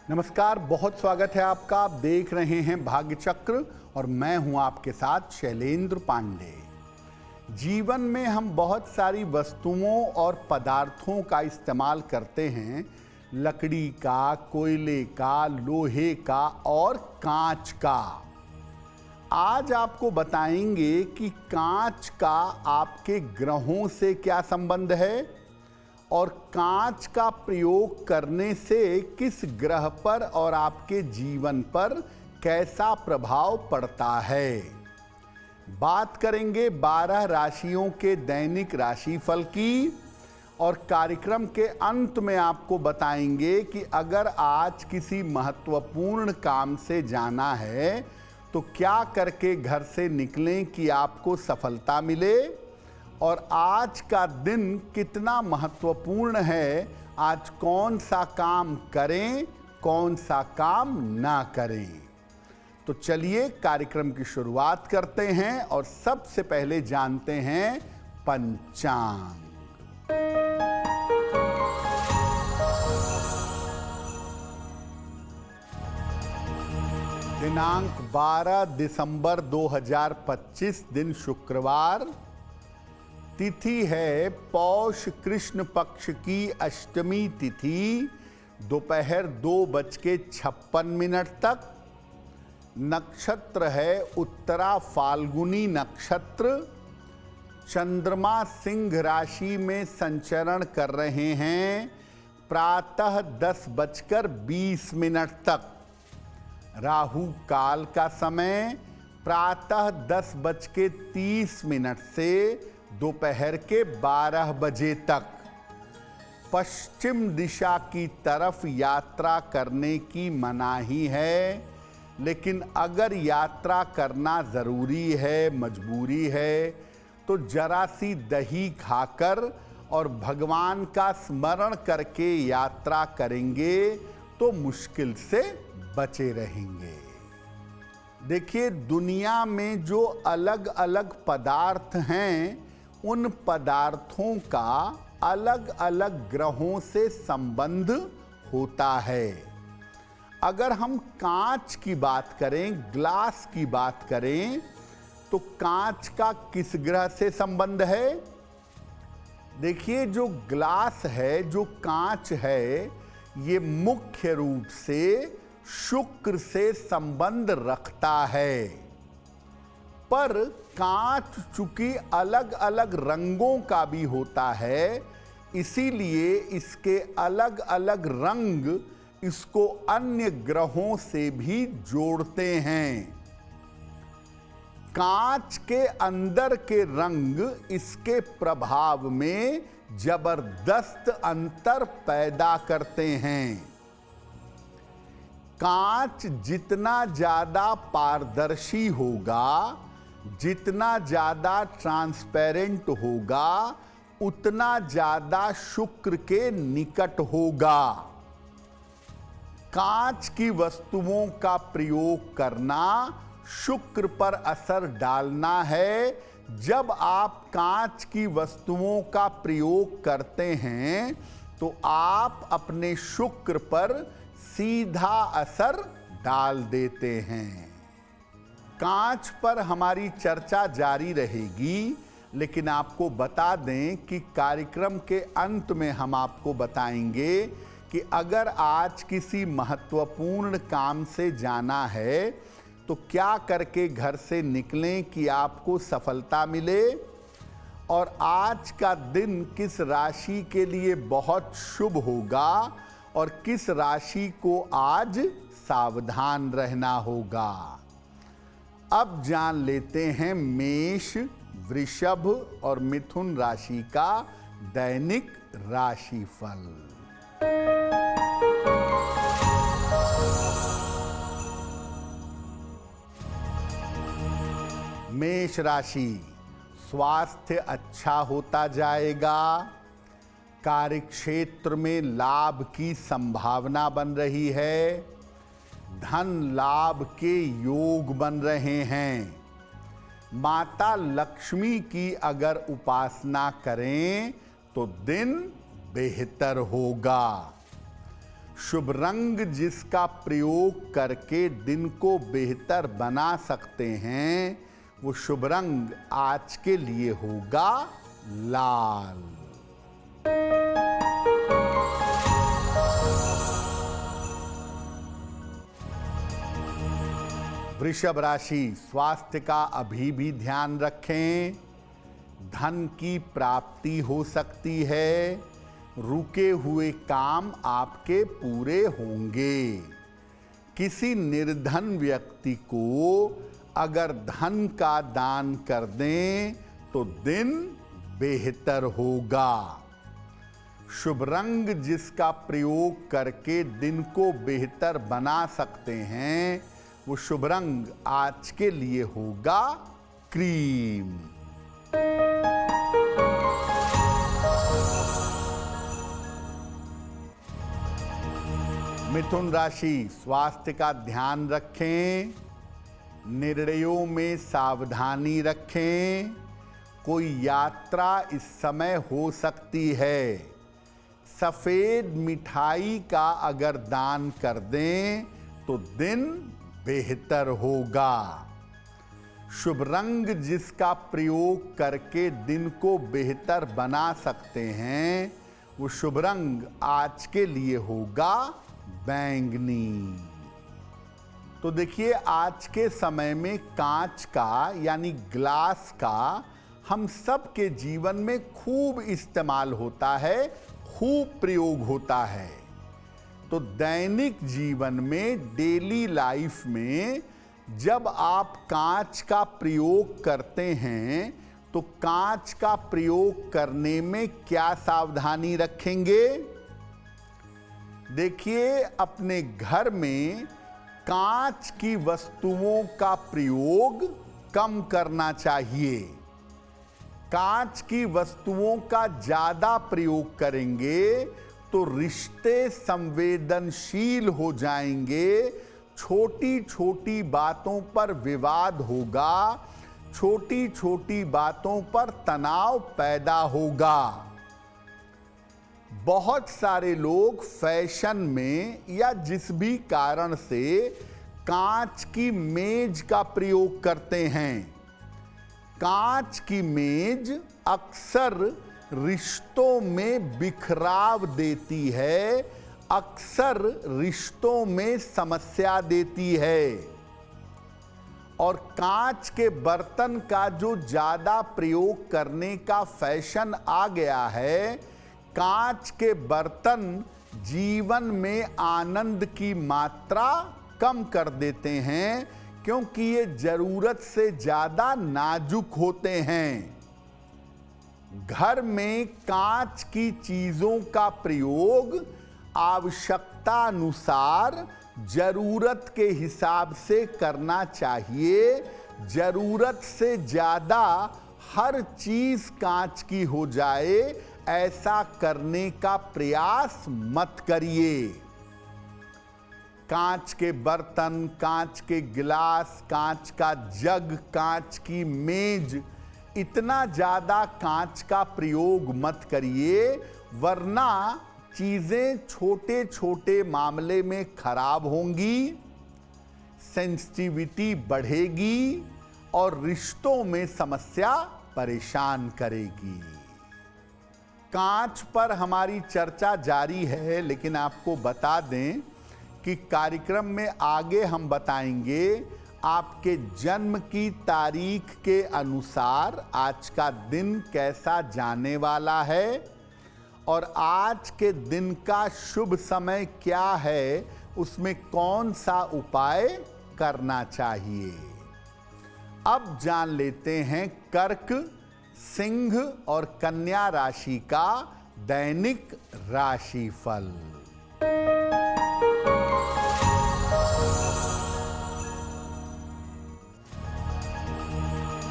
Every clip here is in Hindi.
नमस्कार, बहुत स्वागत है आपका। आप देख रहे हैं भाग्य चक्र और मैं हूं आपके साथ शैलेंद्र पांडे। जीवन में हम बहुत सारी वस्तुओं और पदार्थों का इस्तेमाल करते हैं। लकड़ी का, कोयले का, लोहे का और कांच का। आज आपको बताएंगे कि कांच का आपके ग्रहों से क्या संबंध है और कांच का प्रयोग करने से किस ग्रह पर और आपके जीवन पर कैसा प्रभाव पड़ता है। बात करेंगे 12 राशियों के दैनिक राशिफल की और कार्यक्रम के अंत में आपको बताएंगे कि अगर आज किसी महत्वपूर्ण काम से जाना है तो क्या करके घर से निकलें कि आपको सफलता मिले और आज का दिन कितना महत्वपूर्ण है। आज कौन सा काम करें, कौन सा काम ना करें। तो चलिए कार्यक्रम की शुरुआत करते हैं और सबसे पहले जानते हैं पंचांग। दिनांक 12 दिसंबर 2025, दिन शुक्रवार। तिथि है पौष कृष्ण पक्ष की अष्टमी तिथि, दोपहर 2:56 तक। नक्षत्र है उत्तरा फाल्गुनी नक्षत्र। चंद्रमा सिंह राशि में संचरण कर रहे हैं प्रातः 10:20 तक। राहु काल का समय प्रातः 10:30 से दोपहर के 12 बजे तक। पश्चिम दिशा की तरफ यात्रा करने की मनाही है, लेकिन अगर यात्रा करना ज़रूरी है, मजबूरी है, तो जरा सी दही खाकर और भगवान का स्मरण करके यात्रा करेंगे तो मुश्किल से बचे रहेंगे। देखिए, दुनिया में जो अलग अलग पदार्थ हैं, उन पदार्थों का अलग अलग ग्रहों से संबंध होता है। अगर हम कांच की बात करें, ग्लास की बात करें, तो कांच का किस ग्रह से संबंध है? देखिए, जो ग्लास है, जो कांच है, ये मुख्य रूप से शुक्र से संबंध रखता है। पर कांच चूंकि अलग अलग रंगों का भी होता है, इसीलिए इसके अलग अलग रंग इसको अन्य ग्रहों से भी जोड़ते हैं। कांच के अंदर के रंग इसके प्रभाव में जबरदस्त अंतर पैदा करते हैं। कांच जितना ज्यादा पारदर्शी होगा, जितना ज्यादा ट्रांसपेरेंट होगा, उतना ज्यादा शुक्र के निकट होगा। कांच की वस्तुओं का प्रयोग करना शुक्र पर असर डालना है। जब आप कांच की वस्तुओं का प्रयोग करते हैं तो आप अपने शुक्र पर सीधा असर डाल देते हैं। कांच पर हमारी चर्चा जारी रहेगी, लेकिन आपको बता दें कि कार्यक्रम के अंत में हम आपको बताएंगे कि अगर आज किसी महत्वपूर्ण काम से जाना है तो क्या करके घर से निकलें कि आपको सफलता मिले और आज का दिन किस राशि के लिए बहुत शुभ होगा और किस राशि को आज सावधान रहना होगा। अब जान लेते हैं मेष, वृषभ और मिथुन राशि का दैनिक राशिफल। मेष राशि, स्वास्थ्य अच्छा होता जाएगा। कार्यक्षेत्र में लाभ की संभावना बन रही है। धन लाभ के योग बन रहे हैं। माता लक्ष्मी की अगर उपासना करें तो दिन बेहतर होगा। शुभ रंग जिसका प्रयोग करके दिन को बेहतर बना सकते हैं, वो शुभ रंग आज के लिए होगा लाल। वृषभ राशि, स्वास्थ्य का अभी भी ध्यान रखें। धन की प्राप्ति हो सकती है। रुके हुए काम आपके पूरे होंगे। किसी निर्धन व्यक्ति को अगर धन का दान कर दें तो दिन बेहतर होगा। शुभ रंग जिसका प्रयोग करके दिन को बेहतर बना सकते हैं, वो शुभ रंग आज के लिए होगा क्रीम। मिथुन राशि, स्वास्थ्य का ध्यान रखें। निर्णयों में सावधानी रखें। कोई यात्रा इस समय हो सकती है। सफेद मिठाई का अगर दान कर दें तो दिन बेहतर होगा। शुभ रंग जिसका प्रयोग करके दिन को बेहतर बना सकते हैं, वो शुभ रंग आज के लिए होगा बैंगनी। तो देखिए, आज के समय में कांच का यानी ग्लास का हम सब के जीवन में खूब इस्तेमाल होता है, खूब प्रयोग होता है। तो दैनिक जीवन में, डेली लाइफ में जब आप कांच का प्रयोग करते हैं तो कांच का प्रयोग करने में क्या सावधानी रखेंगे? देखिए, अपने घर में कांच की वस्तुओं का प्रयोग कम करना चाहिए। कांच की वस्तुओं का ज्यादा प्रयोग करेंगे तो रिश्ते संवेदनशील हो जाएंगे। छोटी छोटी बातों पर विवाद होगा। छोटी छोटी बातों पर तनाव पैदा होगा। बहुत सारे लोग फैशन में या जिस भी कारण से कांच की मेज का प्रयोग करते हैं। कांच की मेज अक्सर रिश्तों में बिखराव देती है, अक्सर रिश्तों में समस्या देती है। और कांच के बर्तन का जो ज्यादा प्रयोग करने का फैशन आ गया है, कांच के बर्तन जीवन में आनंद की मात्रा कम कर देते हैं, क्योंकि ये जरूरत से ज्यादा नाजुक होते हैं। घर में कांच की चीजों का प्रयोग आवश्यकता अनुसार, जरूरत के हिसाब से करना चाहिए। जरूरत से ज्यादा हर चीज कांच की हो जाए, ऐसा करने का प्रयास मत करिए। कांच के बर्तन, कांच के गिलास, कांच का जग, कांच की मेज, इतना ज्यादा कांच का प्रयोग मत करिए, वरना चीजें छोटे छोटे मामले में खराब होंगी, सेंसिटिविटी बढ़ेगी और रिश्तों में समस्या परेशान करेगी। कांच पर हमारी चर्चा जारी है, लेकिन आपको बता दें कि कार्यक्रम में आगे हम बताएंगे आपके जन्म की तारीख के अनुसार आज का दिन कैसा जाने वाला है और आज के दिन का शुभ समय क्या है, उसमें कौन सा उपाय करना चाहिए। अब जान लेते हैं कर्क, सिंह और कन्या राशि का दैनिक राशिफल।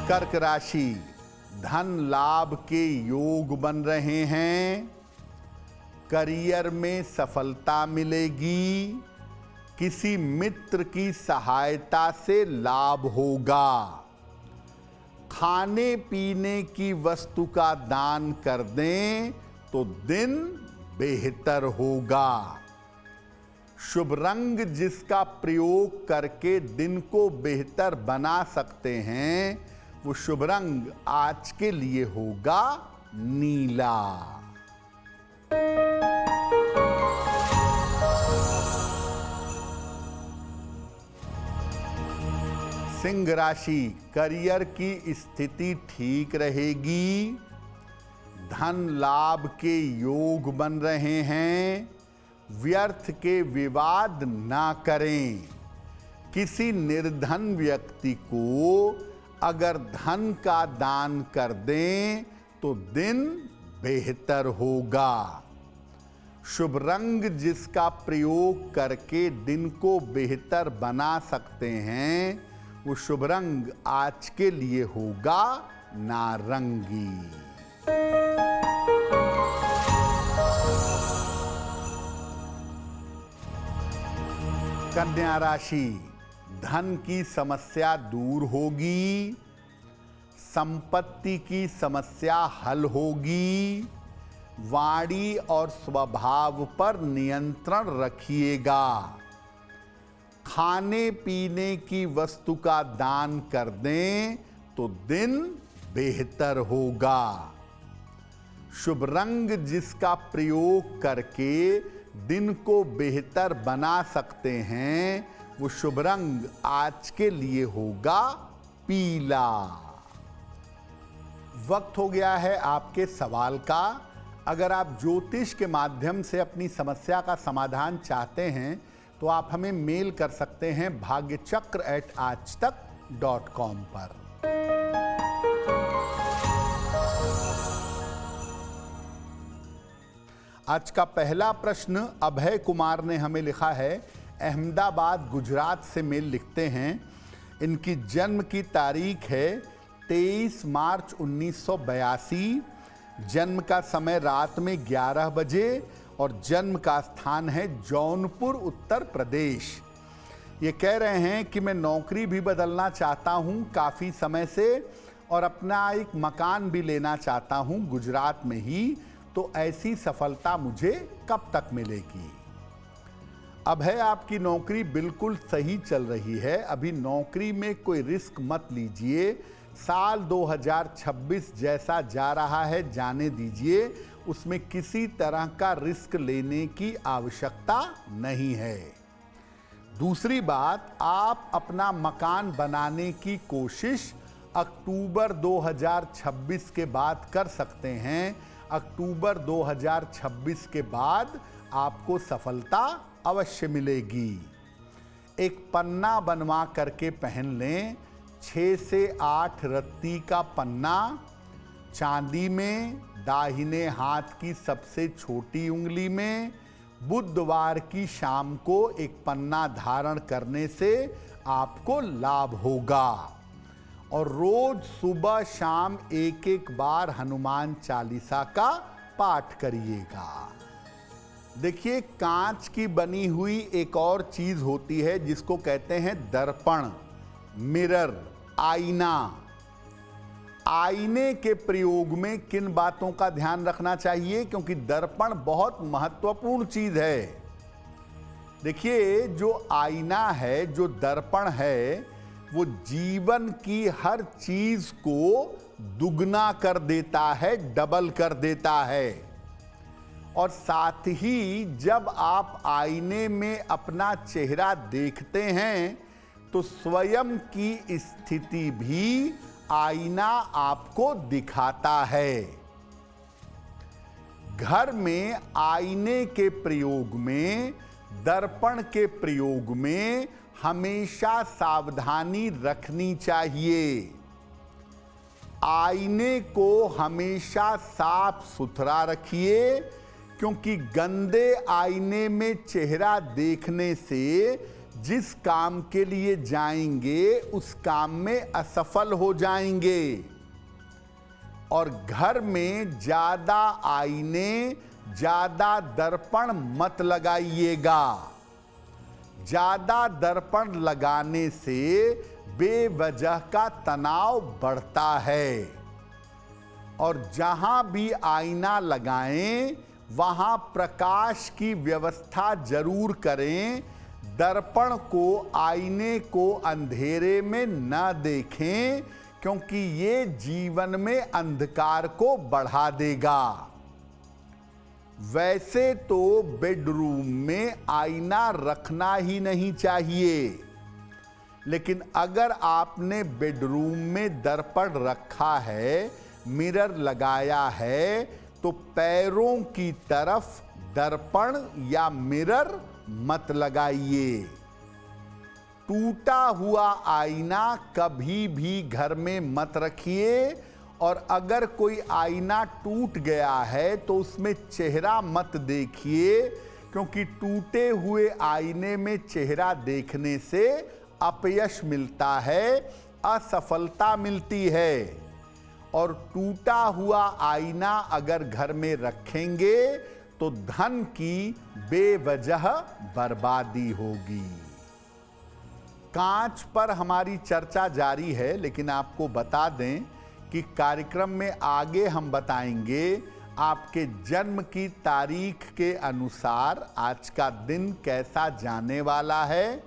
कर्क राशि, धन लाभ के योग बन रहे हैं। करियर में सफलता मिलेगी। किसी मित्र की सहायता से लाभ होगा। खाने पीने की वस्तु का दान कर दें तो दिन बेहतर होगा। शुभ रंग जिसका प्रयोग करके दिन को बेहतर बना सकते हैं, वो शुभ रंग आज के लिए होगा नीला। सिंह राशि, करियर की स्थिति ठीक रहेगी, धन लाभ के योग बन रहे हैं, व्यर्थ के विवाद ना करें। किसी निर्धन व्यक्ति को अगर धन का दान कर दें तो दिन बेहतर होगा। शुभ रंग जिसका प्रयोग करके दिन को बेहतर बना सकते हैं, वो शुभ रंग आज के लिए होगा नारंगी। कन्या राशि, धन की समस्या दूर होगी, संपत्ति की समस्या हल होगी, वाणी और स्वभाव पर नियंत्रण रखिएगा। खाने पीने की वस्तु का दान कर दें तो दिन बेहतर होगा। शुभ रंग जिसका प्रयोग करके दिन को बेहतर बना सकते हैं, वो शुभ रंग आज के लिए होगा पीला। वक्त हो गया है आपके सवाल का। अगर आप ज्योतिष के माध्यम से अपनी समस्या का समाधान चाहते हैं तो आप हमें मेल कर सकते हैं bhagyachakra@aajtak.com पर। आज का पहला प्रश्न अभय कुमार ने हमें लिखा है, अहमदाबाद गुजरात से मेल लिखते हैं। इनकी जन्म की तारीख है 23 मार्च 1982, जन्म का समय रात में 11 बजे और जन्म का स्थान है जौनपुर उत्तर प्रदेश। ये कह रहे हैं कि मैं नौकरी भी बदलना चाहता हूँ काफ़ी समय से और अपना एक मकान भी लेना चाहता हूँ गुजरात में ही, तो ऐसी सफलता मुझे कब तक मिलेगी? अब है आपकी नौकरी बिल्कुल सही चल रही है, अभी नौकरी में कोई रिस्क मत लीजिए। साल 2026 जैसा जा रहा है जाने दीजिए, उसमें किसी तरह का रिस्क लेने की आवश्यकता नहीं है। दूसरी बात, आप अपना मकान बनाने की कोशिश अक्टूबर 2026 के बाद कर सकते हैं। अक्टूबर 2026 के बाद आपको सफलता अवश्य मिलेगी। एक पन्ना बनवा करके पहन लें, 6 से 8 रत्ती का पन्ना, चांदी में, दाहिने हाथ की सबसे छोटी उंगली में। बुधवार की शाम को एक पन्ना धारण करने से आपको लाभ होगा और रोज सुबह शाम एक बार हनुमान चालीसा का पाठ करिएगा। देखिए, कांच की बनी हुई एक और चीज होती है जिसको कहते हैं दर्पण, मिरर, आईना। आईने के प्रयोग में किन बातों का ध्यान रखना चाहिए, क्योंकि दर्पण बहुत महत्वपूर्ण चीज है। देखिए, जो आईना है, जो दर्पण है, वो जीवन की हर चीज को दुगना कर देता है, डबल कर देता है। और साथ ही जब आप आईने में अपना चेहरा देखते हैं तो स्वयं की स्थिति भी आईना आपको दिखाता है। घर में आईने के प्रयोग में, दर्पण के प्रयोग में हमेशा सावधानी रखनी चाहिए। आईने को हमेशा साफ सुथरा रखिए, क्योंकि गंदे आईने में चेहरा देखने से जिस काम के लिए जाएंगे उस काम में असफल हो जाएंगे। और घर में ज्यादा आईने, ज्यादा दर्पण मत लगाइएगा। ज्यादा दर्पण लगाने से बेवजह का तनाव बढ़ता है। और जहां भी आईना लगाएं वहां प्रकाश की व्यवस्था जरूर करें। दर्पण को, आईने को अंधेरे में न देखें, क्योंकि ये जीवन में अंधकार को बढ़ा देगा। वैसे तो बेडरूम में आईना रखना ही नहीं चाहिए, लेकिन अगर आपने बेडरूम में दर्पण रखा है, मिरर लगाया है, तो पैरों की तरफ दर्पण या मिरर मत लगाइए। टूटा हुआ आईना कभी भी घर में मत रखिए, और अगर कोई आईना टूट गया है तो उसमें चेहरा मत देखिए, क्योंकि टूटे हुए आईने में चेहरा देखने से अपयश मिलता है, असफलता मिलती है। और टूटा हुआ आईना अगर घर में रखेंगे तो धन की बेवजह बर्बादी होगी। कांच पर हमारी चर्चा जारी है, लेकिन आपको बता दें कि कार्यक्रम में आगे हम बताएंगे आपके जन्म की तारीख के अनुसार आज का दिन कैसा जाने वाला है,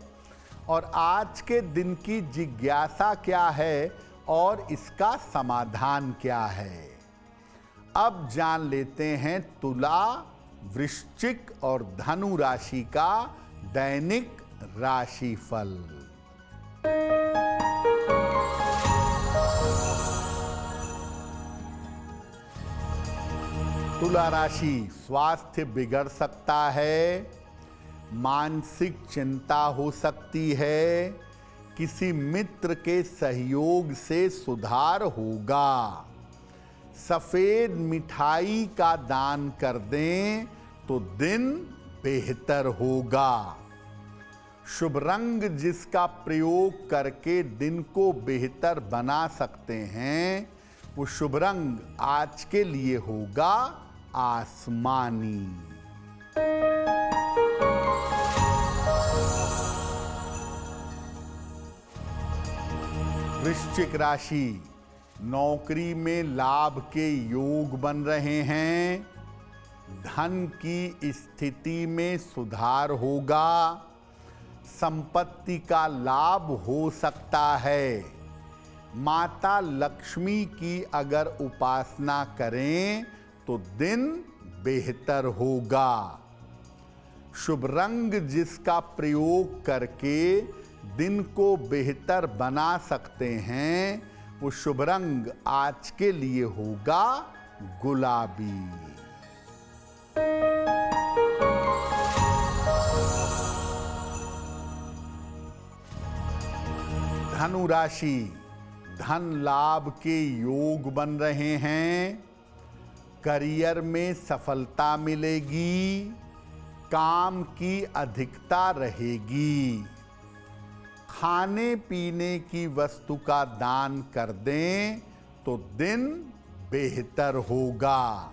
और आज के दिन की जिज्ञासा क्या है और इसका समाधान क्या है। अब जान लेते हैं तुला, वृश्चिक और धनु राशि का दैनिक राशिफल। तुला राशि, स्वास्थ्य बिगड़ सकता है, मानसिक चिंता हो सकती है, किसी मित्र के सहयोग से सुधार होगा। सफेद मिठाई का दान कर दें तो दिन बेहतर होगा। शुभ रंग जिसका प्रयोग करके दिन को बेहतर बना सकते हैं, वो शुभ रंग आज के लिए होगा आसमानी। वृश्चिक राशि, नौकरी में लाभ के योग बन रहे हैं, धन की स्थिति में सुधार होगा, संपत्ति का लाभ हो सकता है। माता लक्ष्मी की अगर उपासना करें तो दिन बेहतर होगा। शुभ रंग जिसका प्रयोग करके दिन को बेहतर बना सकते हैं, वो शुभ रंग आज के लिए होगा गुलाबी। धनु राशि, धन लाभ के योग बन रहे हैं, करियर में सफलता मिलेगी, काम की अधिकता रहेगी। खाने पीने की वस्तु का दान कर दें तो दिन बेहतर होगा।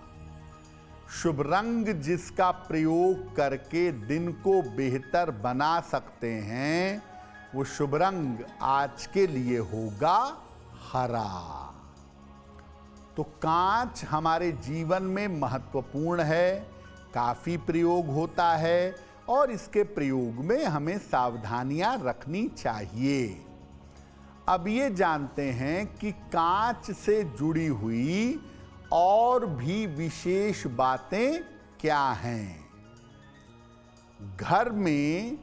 शुभ रंग जिसका प्रयोग करके दिन को बेहतर बना सकते हैं, वो शुभ रंग आज के लिए होगा हरा। तो कांच हमारे जीवन में महत्वपूर्ण है, काफी प्रयोग होता है, और इसके प्रयोग में हमें सावधानियां रखनी चाहिए। अब ये जानते हैं कि कांच से जुड़ी हुई और भी विशेष बातें क्या हैं। घर में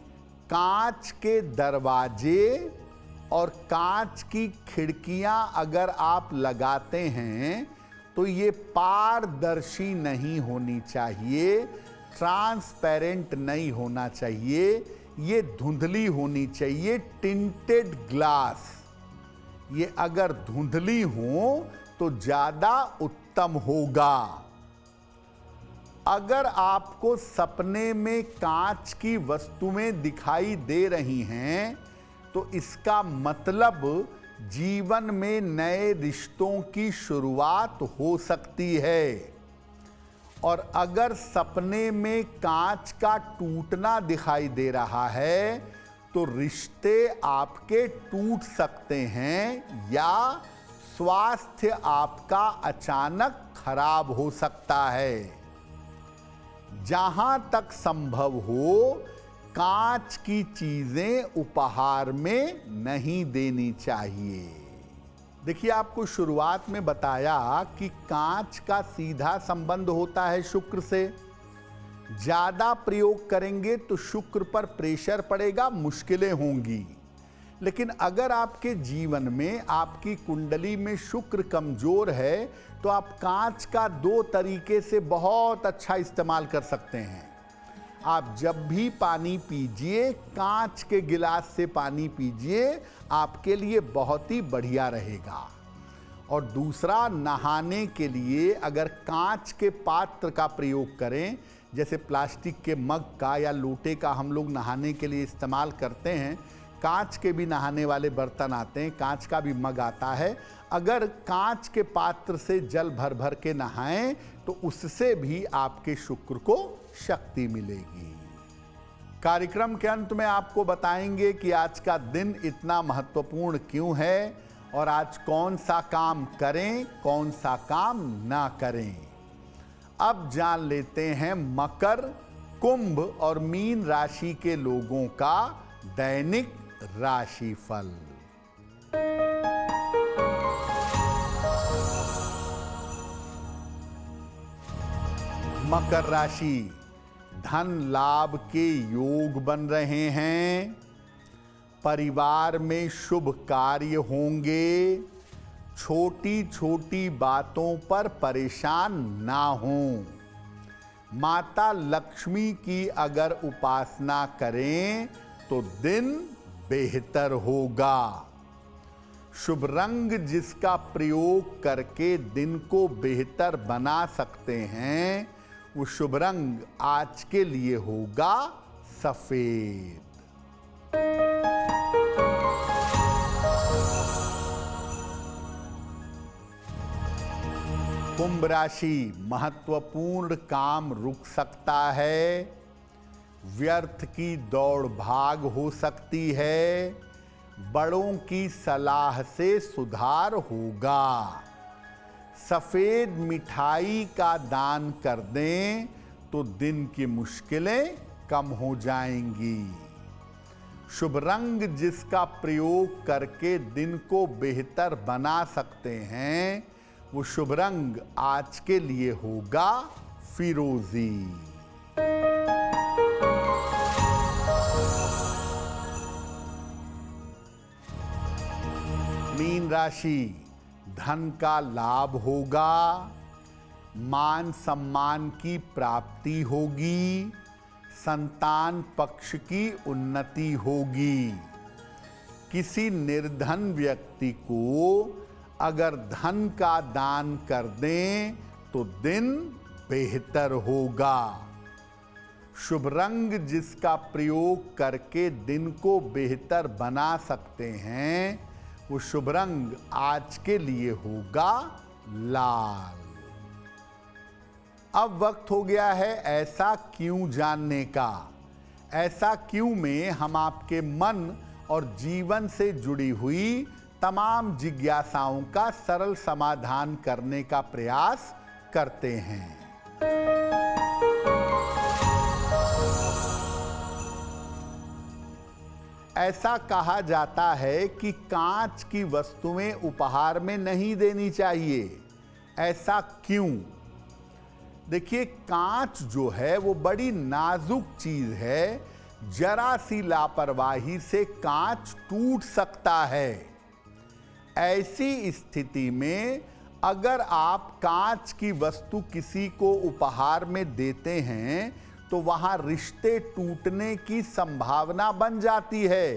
कांच के दरवाजे और कांच की खिड़कियां अगर आप लगाते हैं तो ये पारदर्शी नहीं होनी चाहिए, ट्रांसपेरेंट नहीं होना चाहिए, ये धुंधली होनी चाहिए, टिंटेड ग्लास। ये अगर धुंधली हो तो ज़्यादा उत्तम होगा। अगर आपको सपने में कांच की वस्तुएं दिखाई दे रही हैं तो इसका मतलब जीवन में नए रिश्तों की शुरुआत हो सकती है। और अगर सपने में कांच का टूटना दिखाई दे रहा है तो रिश्ते आपके टूट सकते हैं या स्वास्थ्य आपका अचानक खराब हो सकता है। जहां तक संभव हो कांच की चीजें उपहार में नहीं देनी चाहिए। देखिए, आपको शुरुआत में बताया कि कांच का सीधा संबंध होता है शुक्र से। ज्यादा प्रयोग करेंगे तो शुक्र पर प्रेशर पड़ेगा, मुश्किलें होंगी। लेकिन अगर आपके जीवन में आपकी कुंडली में शुक्र कमजोर है तो आप कांच का 2 तरीके से बहुत अच्छा इस्तेमाल कर सकते हैं। आप जब भी पानी पीजिए, कांच के गिलास से पानी पीजिए, आपके लिए बहुत ही बढ़िया रहेगा। और दूसरा, नहाने के लिए अगर कांच के पात्र का प्रयोग करें, जैसे प्लास्टिक के मग का या लोटे का हम लोग नहाने के लिए इस्तेमाल करते हैं, कांच के भी नहाने वाले बर्तन आते हैं, कांच का भी मग आता है। अगर कांच के पात्र से जल भर भर के नहाएं तो उससे भी आपके शुक्र को शक्ति मिलेगी। कार्यक्रम के अंत में आपको बताएंगे कि आज का दिन इतना महत्वपूर्ण क्यों है और आज कौन सा काम करें, कौन सा काम ना करें। अब जान लेते हैं मकर, कुंभ और मीन राशि के लोगों का दैनिक राशिफल। मकर राशि, धन लाभ के योग बन रहे हैं। परिवार में शुभ कार्य होंगे। छोटी छोटी बातों पर परेशान ना हों। माता लक्ष्मी की अगर उपासना करें तो दिन बेहतर होगा। शुभ रंग जिसका प्रयोग करके दिन को बेहतर बना सकते हैं, वो शुभ रंग आज के लिए होगा सफेद। कुंभ राशि, महत्वपूर्ण काम रुक सकता है। व्यर्थ की दौड़ भाग हो सकती है। बड़ों की सलाह से सुधार होगा। सफेद मिठाई का दान कर दें तो दिन की मुश्किलें कम हो जाएंगी। शुभ रंग जिसका प्रयोग करके दिन को बेहतर बना सकते हैं, वो शुभ रंग आज के लिए होगा फिरोजी। मीन राशि, धन का लाभ होगा। मान सम्मान की प्राप्ति होगी। संतान पक्ष की उन्नति होगी। किसी निर्धन व्यक्ति को अगर धन का दान कर दें तो दिन बेहतर होगा। शुभ रंग जिसका प्रयोग करके दिन को बेहतर बना सकते हैं, वो शुभ रंग आज के लिए होगा लाल। अब वक्त हो गया है ऐसा क्यों जानने का। ऐसा क्यों में हम आपके मन और जीवन से जुड़ी हुई तमाम जिज्ञासाओं का सरल समाधान करने का प्रयास करते हैं। ऐसा कहा जाता है कि कांच की वस्तुएं उपहार में नहीं देनी चाहिए। ऐसा क्यों? देखिए, कांच जो है वो बड़ी नाजुक चीज है। जरा सी लापरवाही से कांच टूट सकता है। ऐसी स्थिति में अगर आप कांच की वस्तु किसी को उपहार में देते हैं तो वहां रिश्ते टूटने की संभावना बन जाती है।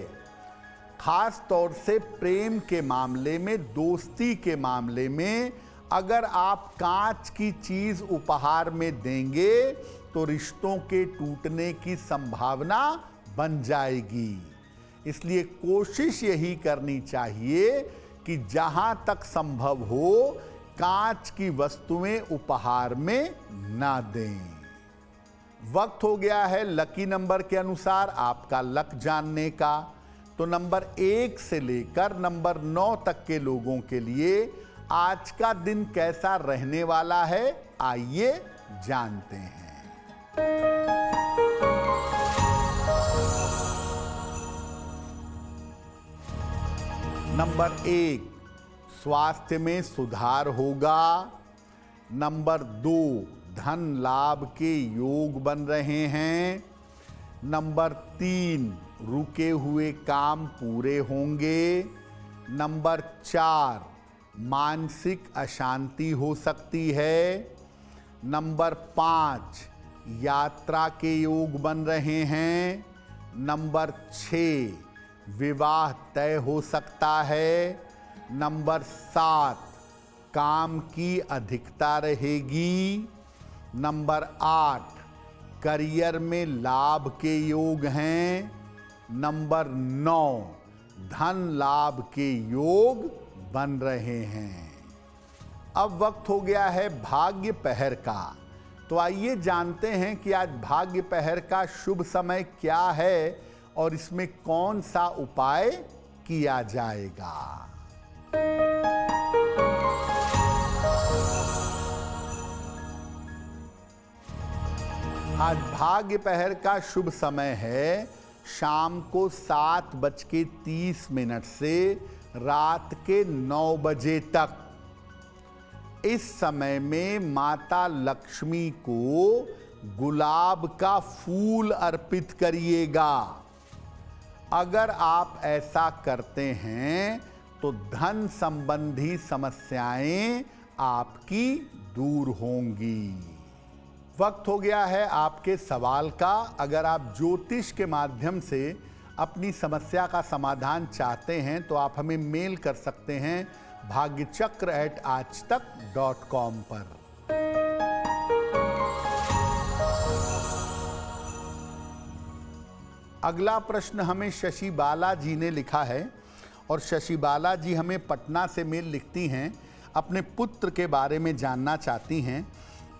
खास तौर से प्रेम के मामले में, दोस्ती के मामले में अगर आप कांच की चीज उपहार में देंगे तो रिश्तों के टूटने की संभावना बन जाएगी। इसलिए कोशिश यही करनी चाहिए कि जहां तक संभव हो कांच की वस्तुएं उपहार में ना दें। वक्त हो गया है लकी नंबर के अनुसार आपका लक जानने का। तो नंबर 1 से लेकर नंबर 9 तक के लोगों के लिए आज का दिन कैसा रहने वाला है, आइए जानते हैं। नंबर 1, स्वास्थ्य में सुधार होगा। नंबर 2, धन लाभ के योग बन रहे हैं। नंबर 3, रुके हुए काम पूरे होंगे। नंबर 4, मानसिक अशांति हो सकती है। नंबर 5, यात्रा के योग बन रहे हैं। नंबर 6, विवाह तय हो सकता है। नंबर 7, काम की अधिकता रहेगी। नंबर 8, करियर में लाभ के योग हैं। नंबर 9, धन लाभ के योग बन रहे हैं। अब वक्त हो गया है भाग्य पहर का। तो आइए जानते हैं कि आज भाग्य पहर का शुभ समय क्या है और इसमें कौन सा उपाय किया जाएगा। आज भाग्य पहर का शुभ समय है शाम को 7:30 से रात के 9 बजे तक। इस समय में माता लक्ष्मी को गुलाब का फूल अर्पित करिएगा। अगर आप ऐसा करते हैं तो धन संबंधी समस्याएं आपकी दूर होंगी। वक्त हो गया है आपके सवाल का। अगर आप ज्योतिष के माध्यम से अपनी समस्या का समाधान चाहते हैं तो आप हमें मेल कर सकते हैं भाग्यचक्र@aajtak.com पर। अगला प्रश्न हमें शशि बाला जी ने लिखा है और शशि बाला जी हमें पटना से मेल लिखती हैं। अपने पुत्र के बारे में जानना चाहती हैं।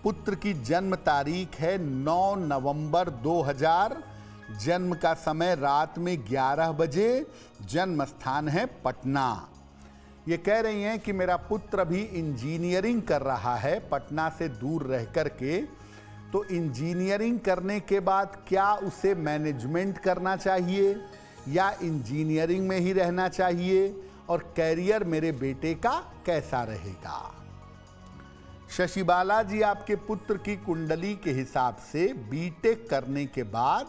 पुत्र की जन्म तारीख है 9 नवंबर 2000, जन्म का समय रात में 11 बजे, जन्म स्थान है पटना। ये कह रही हैं कि मेरा पुत्र अभी इंजीनियरिंग कर रहा है पटना से दूर रह कर के। तो इंजीनियरिंग करने के बाद क्या उसे मैनेजमेंट करना चाहिए या इंजीनियरिंग में ही रहना चाहिए, और कैरियर मेरे बेटे का कैसा रहेगा। शशि बाला जी, आपके पुत्र की कुंडली के हिसाब से बीटेक करने के बाद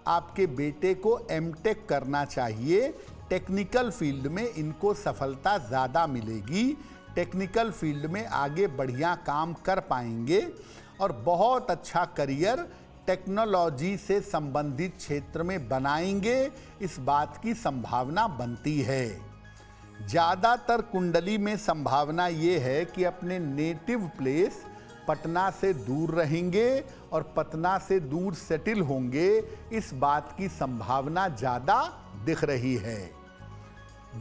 आपके बेटे को एमटेक करना चाहिए। टेक्निकल फील्ड में इनको सफलता ज़्यादा मिलेगी। टेक्निकल फील्ड में आगे बढ़िया काम कर पाएंगे और बहुत अच्छा करियर टेक्नोलॉजी से संबंधित क्षेत्र में बनाएंगे, इस बात की संभावना बनती है। ज़्यादातर कुंडली में संभावना ये है कि अपने नेटिव प्लेस पटना से दूर रहेंगे और पटना से दूर सेटल होंगे, इस बात की संभावना ज़्यादा दिख रही है।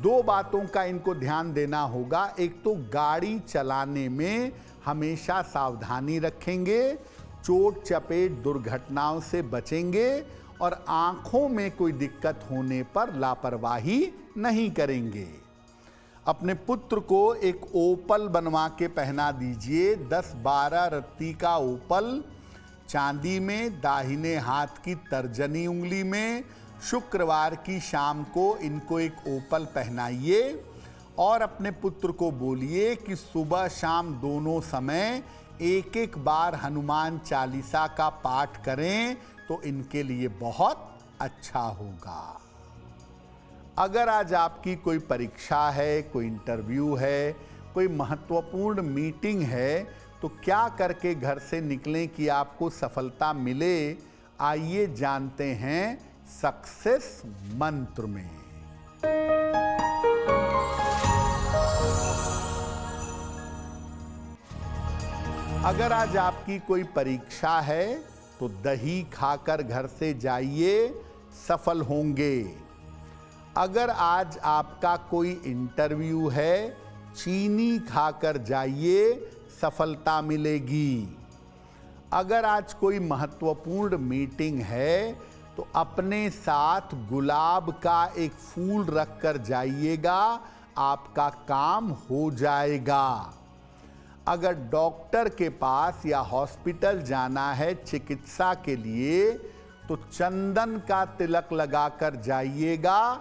2 बातों का इनको ध्यान देना होगा। एक तो गाड़ी चलाने में हमेशा सावधानी रखेंगे, चोट चपेट दुर्घटनाओं से बचेंगे और आंखों में कोई दिक्कत होने पर लापरवाही नहीं करेंगे। अपने पुत्र को एक ओपल बनवा के पहना दीजिए। 10-12 रत्ती का ओपल, चांदी में, दाहिने हाथ की तर्जनी उंगली में। शुक्रवार की शाम को इनको एक ओपल पहनाइए और अपने पुत्र को बोलिए कि सुबह शाम दोनों समय 1-1 बार हनुमान चालीसा का पाठ करें तो इनके लिए बहुत अच्छा होगा। अगर आज आपकी कोई परीक्षा है, कोई इंटरव्यू है, कोई महत्वपूर्ण मीटिंग है, तो क्या करके घर से निकलें कि आपको सफलता मिले, आइए जानते हैं सक्सेस मंत्र में। अगर आज आपकी कोई परीक्षा है तो दही खाकर घर से जाइए, सफल होंगे। अगर आज आपका कोई इंटरव्यू है, चीनी खाकर जाइए, सफलता मिलेगी। अगर आज कोई महत्वपूर्ण मीटिंग है तो अपने साथ गुलाब का एक फूल रख कर जाइएगा, आपका काम हो जाएगा। अगर डॉक्टर के पास या हॉस्पिटल जाना है चिकित्सा के लिए तो चंदन का तिलक लगाकर जाइएगा,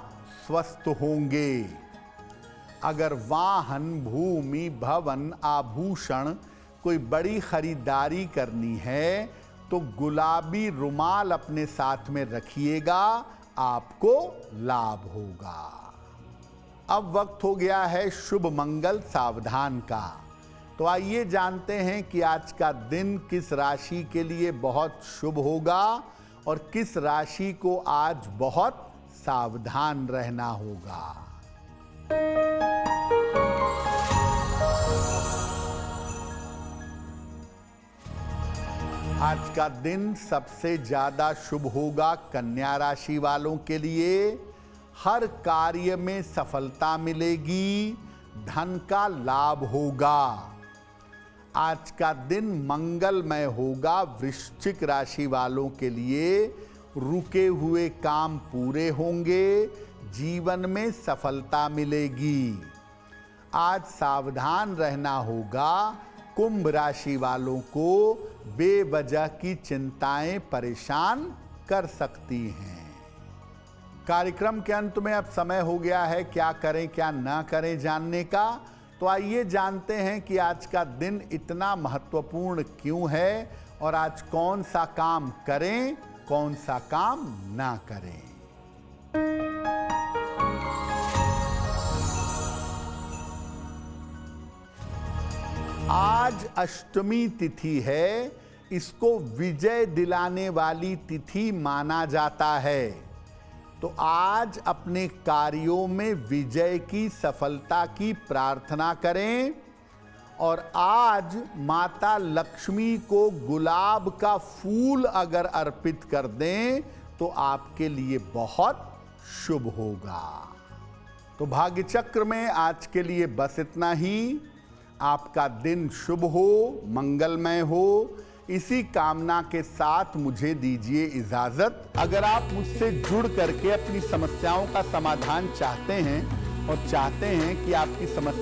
स्वस्थ होंगे। अगर वाहन, भूमि, भवन, आभूषण कोई बड़ी खरीदारी करनी है तो गुलाबी रुमाल अपने साथ में रखिएगा, आपको लाभ होगा। अब वक्त हो गया है शुभ मंगल सावधान का। तो आइए जानते हैं कि आज का दिन किस राशि के लिए बहुत शुभ होगा और किस राशि को आज बहुत सावधान रहना होगा। आज का दिन सबसे ज्यादा शुभ होगा कन्या राशि वालों के लिए। हर कार्य में सफलता मिलेगी, धन का लाभ होगा। आज का दिन मंगलमय होगा वृश्चिक राशि वालों के लिए। रुके हुए काम पूरे होंगे, जीवन में सफलता मिलेगी। आज सावधान रहना होगा कुंभ राशि वालों को। बेवजह की चिंताएं परेशान कर सकती हैं। कार्यक्रम के अंत में अब समय हो गया है क्या करें क्या ना करें जानने का। तो आइए जानते हैं कि आज का दिन इतना महत्वपूर्ण क्यों है और आज कौन सा काम करें, कौन सा काम ना करें। आज अष्टमी तिथि है। इसको विजय दिलाने वाली तिथि माना जाता है। तो आज अपने कार्यों में विजय की, सफलता की प्रार्थना करें और आज माता लक्ष्मी को गुलाब का फूल अगर अर्पित कर दें तो आपके लिए बहुत शुभ होगा। तो भाग्य चक्र में आज के लिए बस इतना ही। आपका दिन शुभ हो, मंगलमय हो, इसी कामना के साथ मुझे दीजिए इजाजत। अगर आप मुझसे जुड़ करके अपनी समस्याओं का समाधान चाहते हैं और चाहते हैं कि आपकी समस्या